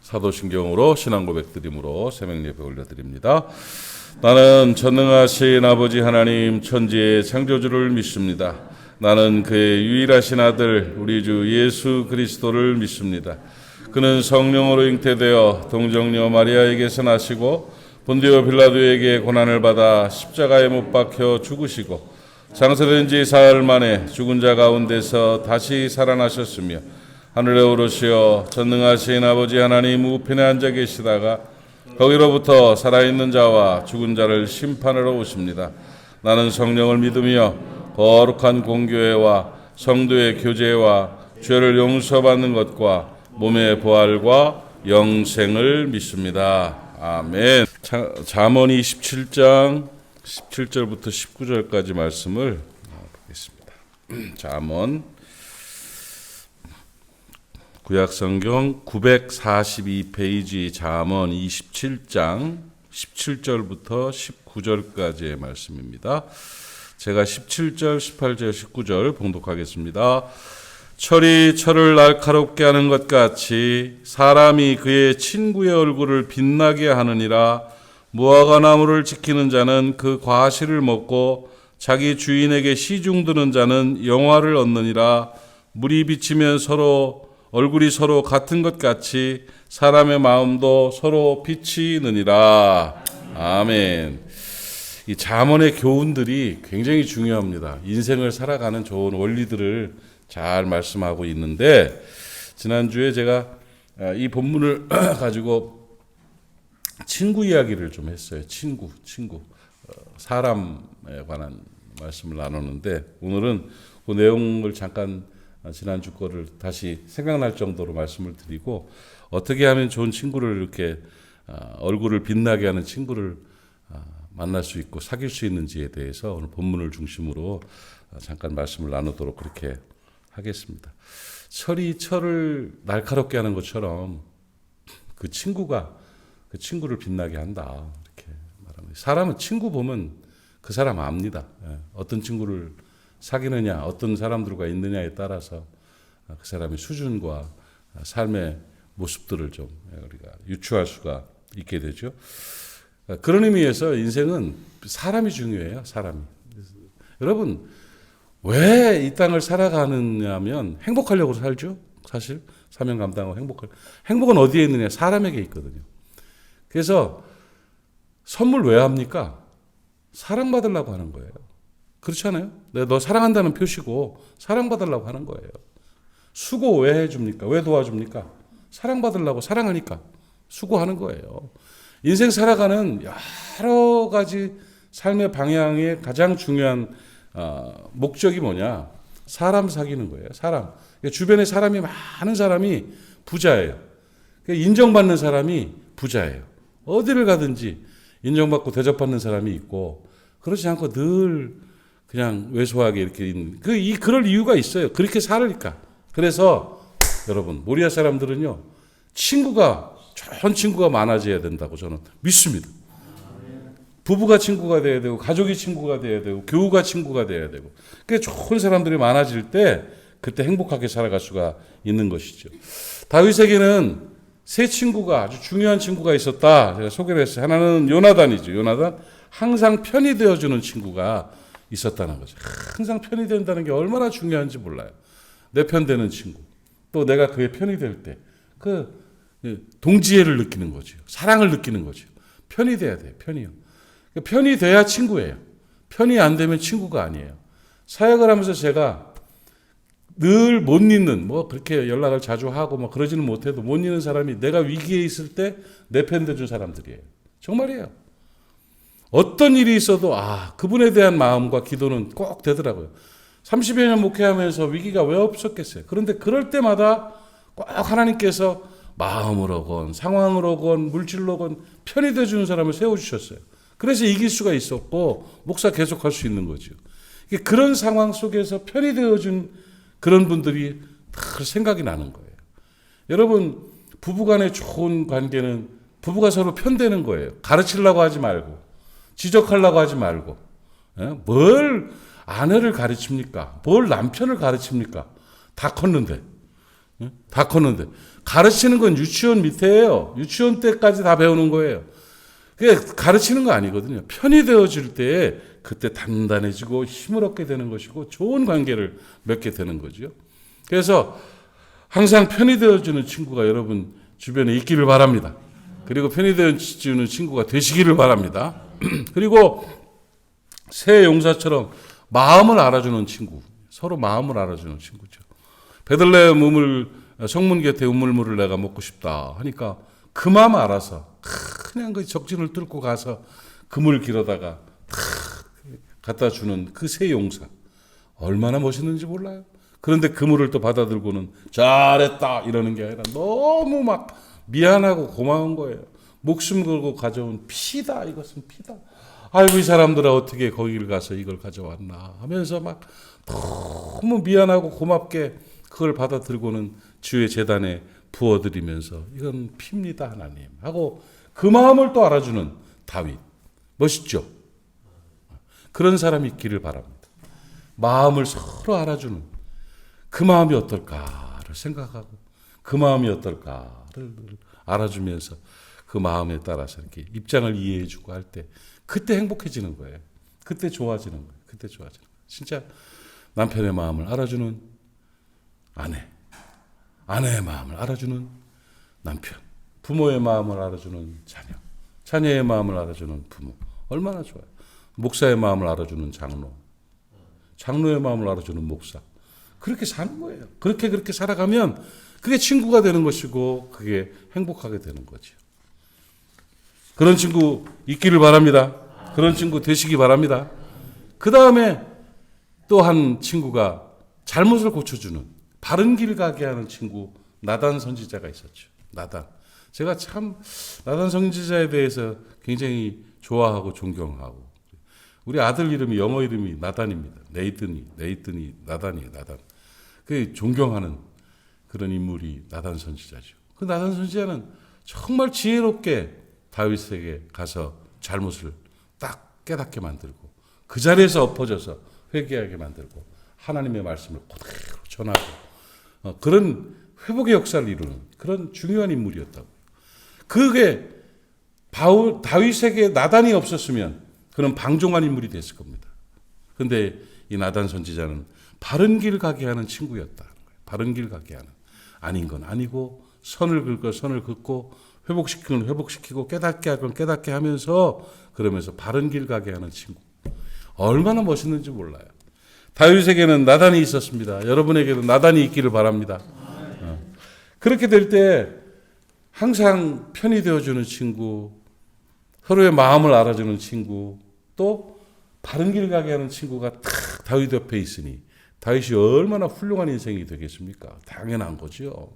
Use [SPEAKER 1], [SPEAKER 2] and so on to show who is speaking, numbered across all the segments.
[SPEAKER 1] 사도신경으로 신앙 고백드림으로 새벽 예배 올려드립니다. 나는 전능하신 아버지 하나님 천지의 창조주를 믿습니다. 나는 그의 유일하신 아들 우리 주 예수 그리스도를 믿습니다. 그는 성령으로 잉태되어 동정녀 마리아에게서 나시고 본디오 빌라도에게 고난을 받아 십자가에 못 박혀 죽으시고 장사된 지 사흘 만에 죽은 자 가운데서 다시 살아나셨으며 하늘에 오르시어 전능하신 아버지 하나님 우편에 앉아 계시다가 거기로부터 살아있는 자와 죽은 자를 심판하러 오십니다. 나는 성령을 믿으며 거룩한 공교회와 성도의 교제와 죄를 용서받는 것과 몸의 부활과 영생을 믿습니다. 아멘. 잠언 27장 17절부터 19절까지 말씀을 보겠습니다. 잠언 구약성경 942페이지 잠언 27장 17절부터 19절까지의 말씀입니다. 제가 17절, 18절, 19절 봉독하겠습니다. 철이 철을 날카롭게 하는 것 같이 사람이 그의 친구의 얼굴을 빛나게 하느니라. 무화과 나무를 지키는 자는 그 과실을 먹고 자기 주인에게 시중드는 자는 영화를 얻느니라. 물이 비치면 얼굴이 서로 같은 것 같이 사람의 마음도 서로 비치느니라. 아멘. 이 잠언의 교훈들이 굉장히 중요합니다. 인생을 살아가는 좋은 원리들을 잘 말씀하고 있는데, 지난주에 제가 이 본문을 가지고 친구 이야기를 좀 했어요. 친구. 사람에 관한 말씀을 나누는데, 오늘은 그 내용을 잠깐 지난주 거를 다시 생각날 정도로 말씀을 드리고, 어떻게 하면 좋은 친구를 이렇게 얼굴을 빛나게 하는 친구를 만날 수 있고 사귈 수 있는지에 대해서 오늘 본문을 중심으로 잠깐 말씀을 나누도록 그렇게 하겠습니다. 철이 철을 날카롭게 하는 것처럼 그 친구를 빛나게 한다, 이렇게 말합니다. 사람은 친구 보면 그 사람 압니다. 어떤 친구를 사귀느냐, 어떤 사람들과 있느냐에 따라서 그 사람의 수준과 삶의 모습들을 좀 우리가 유추할 수가 있게 되죠. 그런 의미에서 인생은 사람이 중요해요. 사람이. 여러분, 왜 이 땅을 살아가느냐면 행복하려고 살죠. 사실 사명 감당하고 행복은 어디에 있느냐? 사람에게 있거든요. 그래서 선물 왜 합니까? 사랑받으려고 하는 거예요. 그렇지 않아요? 내가 너 사랑한다는 표시고 사랑받으려고 하는 거예요. 수고 왜 해줍니까? 왜 도와줍니까? 사랑받으려고, 사랑하니까 수고하는 거예요. 인생 살아가는 여러 가지 삶의 방향의 가장 중요한 목적이 뭐냐? 사람 사귀는 거예요. 사람. 주변에 사람이 많은 사람이 부자예요. 인정받는 사람이 부자예요. 어디를 가든지 인정받고 대접받는 사람이 있고, 그렇지 않고 늘 그냥 왜소하게 이렇게 있는, 그럴 이유가 있어요. 그렇게 살으니까. 그래서 여러분, 모리아 사람들은요, 좋은 친구가 많아져야 된다고 저는 믿습니다. 부부가 친구가 돼야 되고, 가족이 친구가 돼야 되고, 교우가 친구가 돼야 되고, 그 좋은 사람들이 많아질 때 그때 행복하게 살아갈 수가 있는 것이죠. 다윗에게는 세 친구가, 아주 중요한 친구가 있었다. 제가 소개를 했어요. 하나는 요나단이죠. 요나단. 항상 편이 되어주는 친구가 있었다는 거죠. 항상 편이 된다는 게 얼마나 중요한지 몰라요. 내 편 되는 친구. 또 내가 그의 편이 될 때 동지애를 느끼는 거죠. 사랑을 느끼는 거죠. 편이 돼야 돼요. 편이요. 편이 돼야 친구예요. 편이 안 되면 친구가 아니에요. 사역을 하면서 제가 늘 못 잊는, 그렇게 연락을 자주 하고 그러지는 못해도 못 잊는 사람이 내가 위기에 있을 때 내 편 돼준 사람들이에요. 정말이에요. 어떤 일이 있어도 그분에 대한 마음과 기도는 꼭 되더라고요. 30여 년 목회하면서 위기가 왜 없었겠어요. 그런데 그럴 때마다 꼭 하나님께서 마음으로건 상황으로건 물질로건 편이 되어주는 사람을 세워주셨어요. 그래서 이길 수가 있었고 목사 계속할 수 있는 거죠. 그런 상황 속에서 편이 되어준 그런 분들이 다 생각이 나는 거예요. 여러분, 부부간의 좋은 관계는 부부가 서로 편되는 거예요. 가르치려고 하지 말고, 지적하려고 하지 말고, 뭘 아내를 가르칩니까? 뭘 남편을 가르칩니까? 다 컸는데. 다 컸는데. 가르치는 건 유치원 밑에예요. 유치원 때까지 다 배우는 거예요. 그게 가르치는 거 아니거든요. 편이 되어질 때 그때 단단해지고 힘을 얻게 되는 것이고 좋은 관계를 맺게 되는 거죠. 그래서 항상 편이 되어주는 친구가 여러분 주변에 있기를 바랍니다. 그리고 편이 되어주는 친구가 되시기를 바랍니다. 그리고 새 용사처럼 마음을 알아주는 친구, 서로 마음을 알아주는 친구죠. 베들레헴 성문 곁에 우물물을 내가 먹고 싶다 하니까 그 마음 알아서 그냥 그 적진을 뚫고 가서 그물 길어다가 갖다 주는 그 새 용사 얼마나 멋있는지 몰라요. 그런데 그물을 또 받아들고는 잘했다 이러는 게 아니라 너무 막 미안하고 고마운 거예요. 목숨 걸고 가져온 피다. 이것은 피다. 아이고 이 사람들아 어떻게 거기를 가서 이걸 가져왔나 하면서 막 너무 미안하고 고맙게 그걸 받아들고는 주의 제단에 부어드리면서 이건 피입니다 하나님 하고 그 마음을 또 알아주는 다윗. 멋있죠? 그런 사람이 있기를 바랍니다. 마음을 서로 알아주는 그 마음이 어떨까를 생각하고 그 마음이 어떨까를 알아주면서 그 마음에 따라서 이렇게 입장을 이해해주고 할 때 그때 행복해지는 거예요. 그때 좋아지는 거예요. 그때 좋아지는 거예요. 진짜 남편의 마음을 알아주는 아내, 아내의 마음을 알아주는 남편, 부모의 마음을 알아주는 자녀, 자녀의 마음을 알아주는 부모. 얼마나 좋아요. 목사의 마음을 알아주는 장로, 장로의 마음을 알아주는 목사. 그렇게 사는 거예요. 그렇게 살아가면 그게 친구가 되는 것이고 그게 행복하게 되는 거죠. 그런 친구 있기를 바랍니다. 그런 친구 되시기 바랍니다. 그 다음에 또 한 친구가 잘못을 고쳐주는 바른 길 가게 하는 친구 나단 선지자가 있었죠. 나단. 제가 참 나단 선지자에 대해서 굉장히 좋아하고 존경하고 우리 아들 이름이 영어 이름이 나단입니다. 네이튼이 나단이에요. 나단. 그 존경하는 그런 인물이 나단 선지자죠. 그 나단 선지자는 정말 지혜롭게 다윗에게 가서 잘못을 딱 깨닫게 만들고 그 자리에서 엎어져서 회개하게 만들고 하나님의 말씀을 그대로 전하고 그런 회복의 역사를 이루는 그런 중요한 인물이었다고. 그게 다윗에게 나단이 없었으면 그는 방종한 인물이 됐을 겁니다. 그런데 이 나단 선지자는 바른 길 가게 하는 친구였다는 거예요. 바른 길 가게 하는. 아닌 건 아니고 선을 긋고 선을 긋고 회복시키는 회복시키고 깨닫게 할 건 깨닫게 하면서 그러면서 바른 길 가게 하는 친구. 얼마나 멋있는지 몰라요. 다윗에게는 나단이 있었습니다. 여러분에게도 나단이 있기를 바랍니다. 그렇게 될 때 항상 편이 되어주는 친구, 서로의 마음을 알아주는 친구, 또 바른 길 가게 하는 친구가 딱 다윗 옆에 있으니 다윗이 얼마나 훌륭한 인생이 되겠습니까? 당연한 거죠.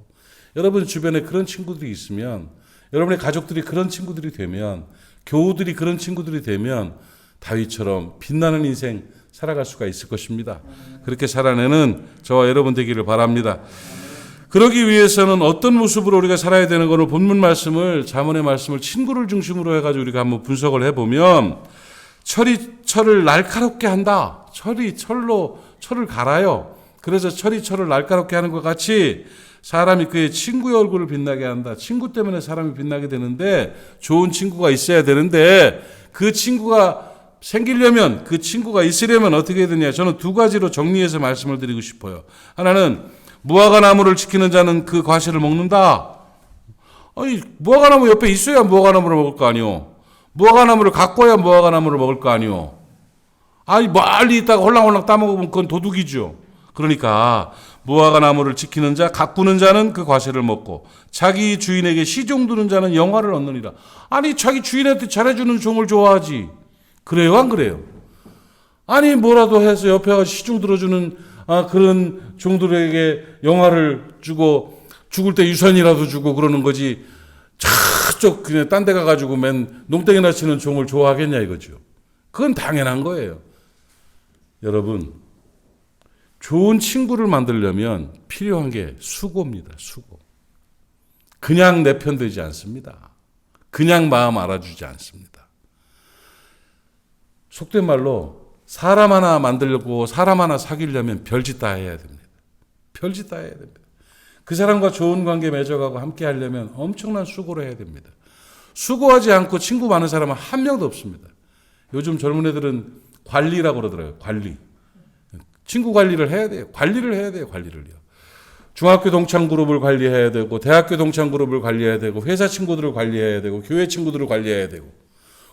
[SPEAKER 1] 여러분 주변에 그런 친구들이 있으면, 여러분의 가족들이 그런 친구들이 되면, 교우들이 그런 친구들이 되면 다윗처럼 빛나는 인생 살아갈 수가 있을 것입니다. 그렇게 살아내는 저와 여러분 되기를 바랍니다. 그러기 위해서는 어떤 모습으로 우리가 살아야 되는 거를 본문 말씀을, 잠언의 말씀을 친구를 중심으로 해가지고 우리가 한번 분석을 해보면, 철을 날카롭게 한다. 철을 갈아요. 그래서 철을 날카롭게 하는 것 같이 사람이 그의 친구의 얼굴을 빛나게 한다. 친구 때문에 사람이 빛나게 되는데, 좋은 친구가 있어야 되는데, 그 친구가 생기려면, 그 친구가 있으려면 어떻게 해야 되냐. 저는 두 가지로 정리해서 말씀을 드리고 싶어요. 하나는 무화과 나무를 지키는 자는 그 과실을 먹는다. 아니, 무화과 나무 옆에 있어야 무화과 나무를 먹을 거 아니오. 무화과 나무를 갖고 와야 무화과 나무를 먹을 거 아니오. 아니, 멀리 있다가 홀랑홀랑 따먹으면 그건 도둑이죠. 그러니까 무화과 나무를 지키는 자, 가꾸는 자는 그 과실을 먹고 자기 주인에게 시종 두는 자는 영화를 얻느니라. 아니, 자기 주인한테 잘해주는 종을 좋아하지. 그래요, 안 그래요? 아니, 뭐라도 해서 옆에 가서 시종 들어주는 그런 종들에게 영화를 주고 죽을 때 유산이라도 주고 그러는 거지. 저쪽 그냥 딴 데 가가지고 맨 농땡이나 치는 종을 좋아하겠냐 이거죠. 그건 당연한 거예요. 여러분, 좋은 친구를 만들려면 필요한 게 수고입니다. 수고. 그냥 내 편 되지 않습니다. 그냥 마음 알아주지 않습니다. 속된 말로 사람 하나 만들려고 사람 하나 사귀려면 별짓 다 해야 됩니다. 별짓 다 해야 됩니다. 그 사람과 좋은 관계 맺어가고 함께 하려면 엄청난 수고를 해야 됩니다. 수고하지 않고 친구 많은 사람은 한 명도 없습니다. 요즘 젊은 애들은 관리라고 그러더라고요. 관리. 친구 관리를 해야 돼요. 관리를 해야 돼요. 관리를요. 중학교 동창 그룹을 관리해야 되고, 대학교 동창 그룹을 관리해야 되고, 회사 친구들을 관리해야 되고, 교회 친구들을 관리해야 되고,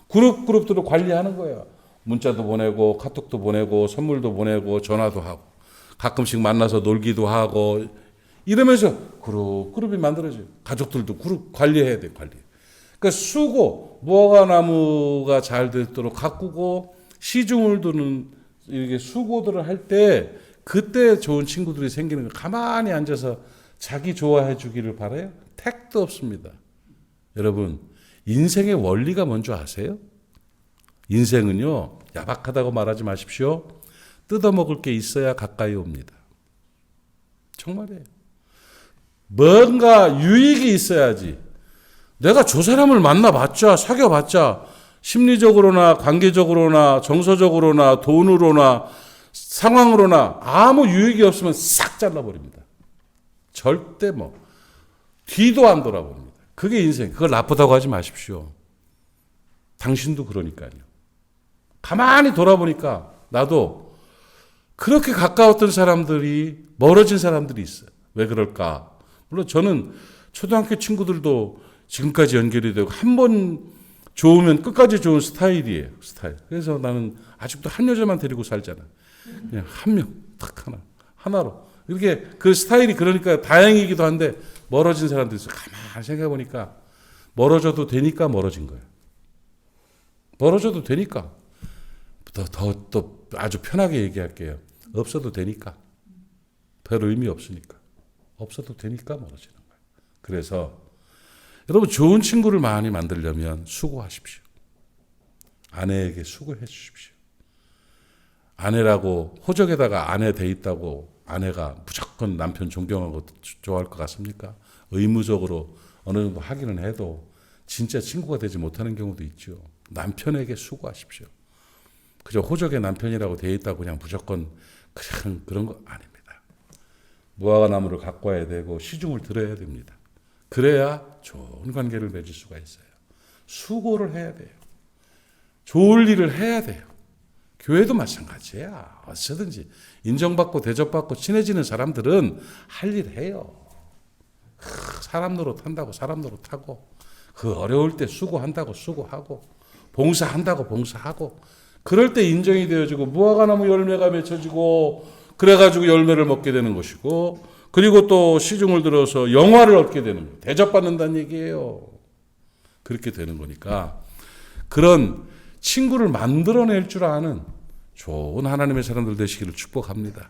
[SPEAKER 1] 그룹들을 관리하는 거예요. 문자도 보내고, 카톡도 보내고, 선물도 보내고, 전화도 하고, 가끔씩 만나서 놀기도 하고, 이러면서 그룹이 만들어져요. 가족들도 그룹 관리해야 돼요. 관리. 그러니까 수고, 무화과 나무가 잘 되도록 가꾸고, 시중을 두는 이렇게 수고들을 할 때, 그때 좋은 친구들이 생기는 거예요. 가만히 앉아서 자기 좋아해 주기를 바라요? 택도 없습니다. 여러분, 인생의 원리가 뭔지 아세요? 인생은요, 야박하다고 말하지 마십시오. 뜯어먹을 게 있어야 가까이 옵니다. 정말이에요. 뭔가 유익이 있어야지. 내가 저 사람을 만나봤자, 사귀어봤자, 심리적으로나 관계적으로나 정서적으로나 돈으로나 상황으로나 아무 유익이 없으면 싹 잘라버립니다. 절대 뒤도 안 돌아봅니다. 그게 인생. 그걸 나쁘다고 하지 마십시오. 당신도 그러니까요. 가만히 돌아보니까 나도 그렇게 가까웠던 사람들이 멀어진 사람들이 있어요. 왜 그럴까? 물론 저는 초등학교 친구들도 지금까지 연결이 되고 한 번 좋으면 끝까지 좋은 스타일이에요. 스타일. 그래서 나는 아직도 한 여자만 데리고 살잖아. 그냥 한 명, 딱 하나로. 이렇게 그 스타일이 그러니까 다행이기도 한데 멀어진 사람들이 있어요. 가만히 생각해보니까 멀어져도 되니까 멀어진 거예요. 멀어져도 되니까. 또 아주 편하게 얘기할게요. 없어도 되니까. 별 의미 없으니까. 없어도 되니까 멀어지는 거예요. 그래서 여러분 좋은 친구를 많이 만들려면 수고하십시오. 아내에게 수고해 주십시오. 아내라고 호적에다가 아내 돼 있다고 아내가 무조건 남편 존경하고 좋아할 것 같습니까? 의무적으로 어느 정도 하기는 해도 진짜 친구가 되지 못하는 경우도 있죠. 남편에게 수고하십시오. 그저 호적에 남편이라고 돼 있다고 그냥 무조건 그냥 그런 거 아닙니다. 무화과 나무를 가꿔야 되고 시중을 들어야 됩니다. 그래야 좋은 관계를 맺을 수가 있어요. 수고를 해야 돼요. 좋을 일을 해야 돼요. 교회도 마찬가지야. 어쩌든지 인정받고 대접받고 친해지는 사람들은 할 일 해요. 사람 노릇한다고 사람 노릇하고 그 어려울 때 수고한다고 수고하고 봉사한다고 봉사하고 그럴 때 인정이 되어지고 무화과나무 열매가 맺혀지고 그래가지고 열매를 먹게 되는 것이고 그리고 또 시중을 들어서 영화를 얻게 되는 거예요. 대접받는다는 얘기예요. 그렇게 되는 거니까 그런 친구를 만들어낼 줄 아는 좋은 하나님의 사람들 되시기를 축복합니다.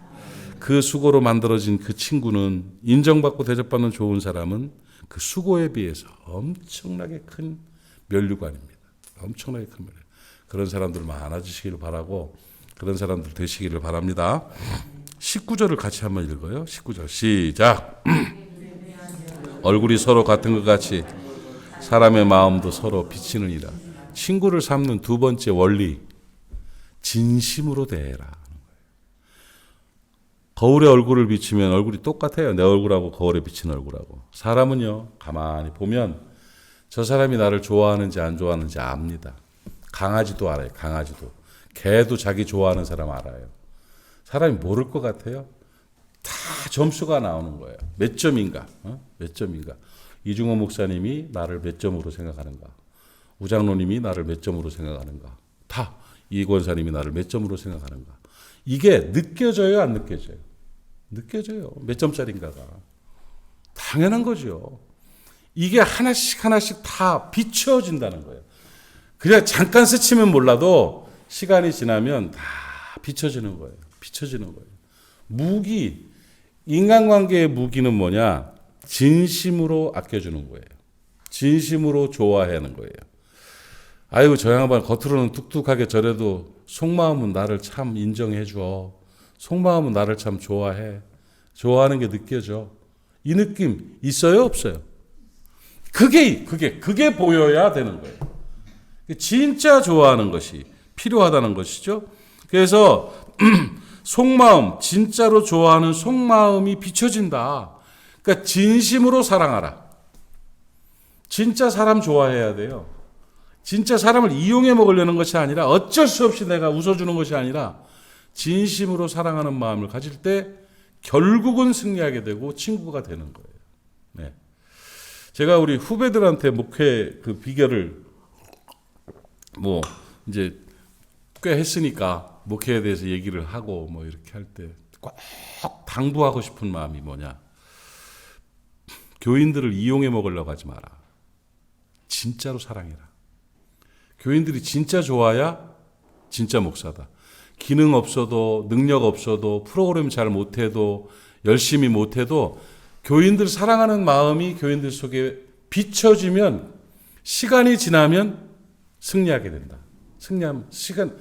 [SPEAKER 1] 그 수고로 만들어진 그 친구는 인정받고 대접받는 좋은 사람은 그 수고에 비해서 엄청나게 큰 면류관입니다. 엄청나게 큰 면류. 그런 사람들 많아지시기를 바라고 그런 사람들 되시기를 바랍니다. 19절을 같이 한번 읽어요. 19절 시작. 얼굴이 서로 같은 것 같이 사람의 마음도 서로 비치느니라. 친구를 삼는 두 번째 원리, 진심으로 대해라. 거울에 얼굴을 비치면 얼굴이 똑같아요. 내 얼굴하고 거울에 비친 얼굴하고. 사람은요, 가만히 보면 저 사람이 나를 좋아하는지 안 좋아하는지 압니다. 강아지도 알아요. 강아지도. 개도 자기 좋아하는 사람 알아요. 사람이 모를 것 같아요. 다 점수가 나오는 거예요. 몇 점인가? 몇 점인가? 이중호 목사님이 나를 몇 점으로 생각하는가? 우장로님이 나를 몇 점으로 생각하는가? 다 이 권사님이 나를 몇 점으로 생각하는가? 이게 느껴져요, 안 느껴져요? 느껴져요. 몇 점짜리인가가. 당연한 거죠. 이게 하나씩 하나씩 다 비춰진다는 거예요. 그냥 잠깐 스치면 몰라도 시간이 지나면 다 비춰지는 거예요. 비춰지는 거예요. 무기, 인간관계의 무기는 뭐냐? 진심으로 아껴주는 거예요. 진심으로 좋아하는 거예요. 아이고 저 양반 겉으로는 뚝뚝하게 저래도 속마음은 나를 참 인정해 줘. 속마음은 나를 참 좋아해. 좋아하는 게 느껴져. 이 느낌 있어요, 없어요? 그게 보여야 되는 거예요. 진짜 좋아하는 것이 필요하다는 것이죠. 그래서 속마음, 진짜로 좋아하는 속마음이 비춰진다. 그러니까 진심으로 사랑하라. 진짜 사람 좋아해야 돼요. 진짜 사람을 이용해 먹으려는 것이 아니라 어쩔 수 없이 내가 웃어주는 것이 아니라 진심으로 사랑하는 마음을 가질 때 결국은 승리하게 되고 친구가 되는 거예요. 네. 제가 우리 후배들한테 목회 그 비결을 뭐 이제 꽤 했으니까 목회에 대해서 얘기를 하고 뭐 이렇게 할 때 꼭 당부하고 싶은 마음이 뭐냐. 교인들을 이용해 먹으려고 하지 마라. 진짜로 사랑해라. 교인들이 진짜 좋아야 진짜 목사다. 기능 없어도 능력 없어도 프로그램 잘 못해도 열심히 못해도 교인들 사랑하는 마음이 교인들 속에 비춰지면 시간이 지나면 승리하게 된다. 승리하면 시간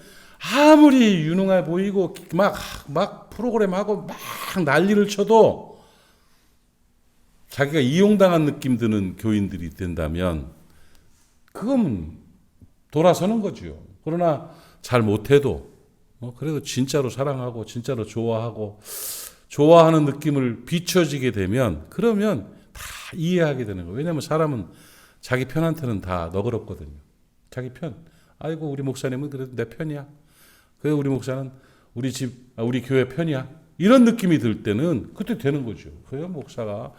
[SPEAKER 1] 아무리 유능해 보이고 막 프로그램하고 막 난리를 쳐도 자기가 이용당한 느낌 드는 교인들이 된다면 그건 돌아서는 거죠. 그러나 잘 못해도 그래도 진짜로 사랑하고 진짜로 좋아하고 좋아하는 느낌을 비춰지게 되면 그러면 다 이해하게 되는 거예요. 왜냐하면 사람은 자기 편한테는 다 너그럽거든요. 자기 편. 아이고 우리 목사님은 그래도 내 편이야. 그래 우리 목사는 우리 집, 우리 교회 편이야. 이런 느낌이 들 때는 그때 되는 거죠. 그래요 목사가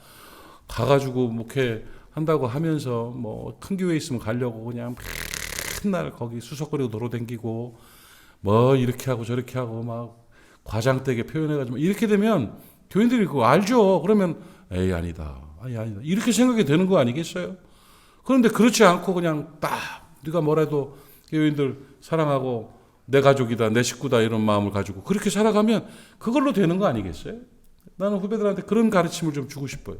[SPEAKER 1] 가가지고 목회 한다고 하면서 뭐 큰 교회 있으면 가려고 그냥 맨날 거기 수석거리고 돌아다니고 뭐 이렇게 하고 저렇게 하고 막 과장되게 표현해가지고 이렇게 되면 교인들이 그거 알죠. 그러면 에이 아니다. 이렇게 생각이 되는 거 아니겠어요? 그런데 그렇지 않고 그냥 딱 네가 뭐래도 교인들 사랑하고 내 가족이다 내 식구다 이런 마음을 가지고 그렇게 살아가면 그걸로 되는 거 아니겠어요? 나는 후배들한테 그런 가르침을 좀 주고 싶어요.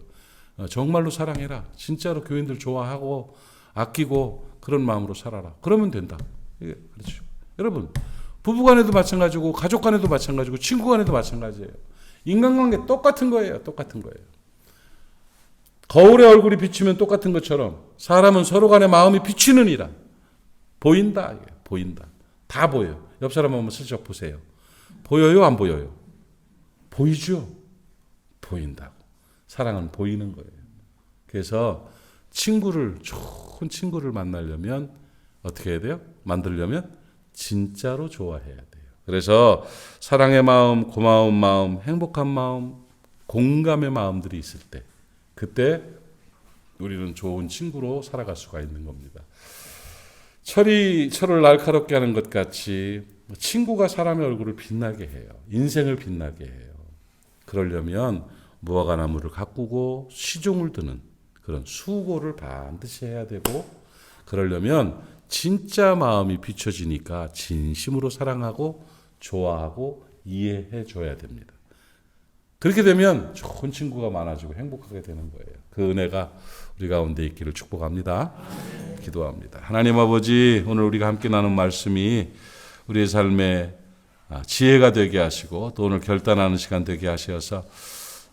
[SPEAKER 1] 정말로 사랑해라. 진짜로 교인들 좋아하고 아끼고 그런 마음으로 살아라. 그러면 된다. 그렇죠. 여러분 부부간에도 마찬가지고 가족간에도 마찬가지고 친구간에도 마찬가지예요. 인간관계 똑같은 거예요. 똑같은 거예요. 거울에 얼굴이 비치면 똑같은 것처럼 사람은 서로 간의 마음이 비치느니라. 보인다. 보인다. 다 보여요. 옆 사람 한번 슬쩍 보세요. 보여요? 안 보여요? 보이죠? 보인다고. 사랑은 보이는 거예요. 그래서 좋은 친구를 만나려면 어떻게 해야 돼요? 만들려면 진짜로 좋아해야 돼요. 그래서 사랑의 마음, 고마운 마음, 행복한 마음, 공감의 마음들이 있을 때 그때 우리는 좋은 친구로 살아갈 수가 있는 겁니다. 철을 날카롭게 하는 것 같이 친구가 사람의 얼굴을 빛나게 해요. 인생을 빛나게 해요. 그러려면 무화과 나무를 가꾸고 시종을 드는 그런 수고를 반드시 해야 되고 그러려면 진짜 마음이 비춰지니까 진심으로 사랑하고 좋아하고 이해해 줘야 됩니다. 그렇게 되면 좋은 친구가 많아지고 행복하게 되는 거예요. 그 은혜가 우리 가운데 있기를 축복합니다. 기도합니다. 하나님 아버지, 오늘 우리가 함께 나눈 말씀이 우리의 삶에 지혜가 되게 하시고 또 오늘 결단하는 시간 되게 하셔서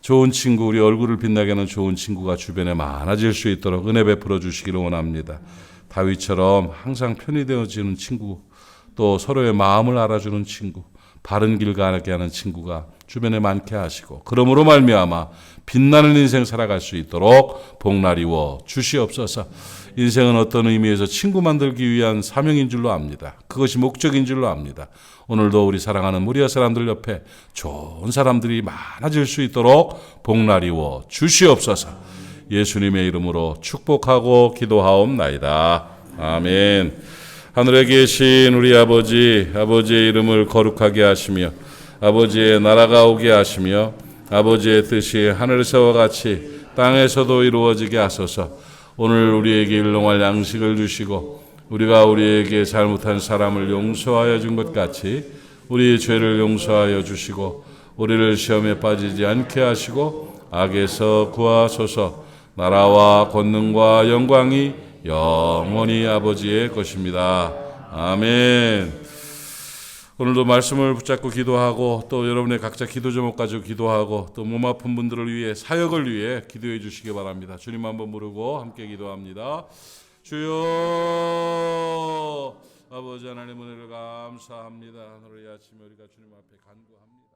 [SPEAKER 1] 좋은 친구, 우리 얼굴을 빛나게 하는 좋은 친구가 주변에 많아질 수 있도록 은혜 베풀어 주시기를 원합니다. 다윗처럼 항상 편히 되어지는 친구, 또 서로의 마음을 알아주는 친구, 바른 길 가게 하는 친구가 주변에 많게 하시고 그러므로 말미암아 빛나는 인생 살아갈 수 있도록 복날이워 주시옵소서. 인생은 어떤 의미에서 친구 만들기 위한 사명인 줄로 압니다. 그것이 목적인 줄로 압니다. 오늘도 우리 사랑하는 무리아 사람들 옆에 좋은 사람들이 많아질 수 있도록 복날이워 주시옵소서. 예수님의 이름으로 축복하고 기도하옵나이다. 아멘. 하늘에 계신 우리 아버지, 아버지의 이름을 거룩하게 하시며 아버지의 나라가 오게 하시며 아버지의 뜻이 하늘에서와 같이 땅에서도 이루어지게 하소서. 오늘 우리에게 일용할 양식을 주시고 우리가 우리에게 잘못한 사람을 용서하여 준 것 같이 우리의 죄를 용서하여 주시고 우리를 시험에 빠지지 않게 하시고 악에서 구하소서. 나라와 권능과 영광이 영원히 아버지의 것입니다. 아멘. 오늘도 말씀을 붙잡고 기도하고 또 여러분의 각자 기도 제목 가지고 기도하고 또 몸 아픈 분들을 위해 사역을 위해 기도해 주시기 바랍니다. 주님 한번 부르고 함께 기도합니다. 주여, 아버지 하나님 은혜를 감사합니다. 오늘 이 아침에 우리가 주님 앞에 간구합니다.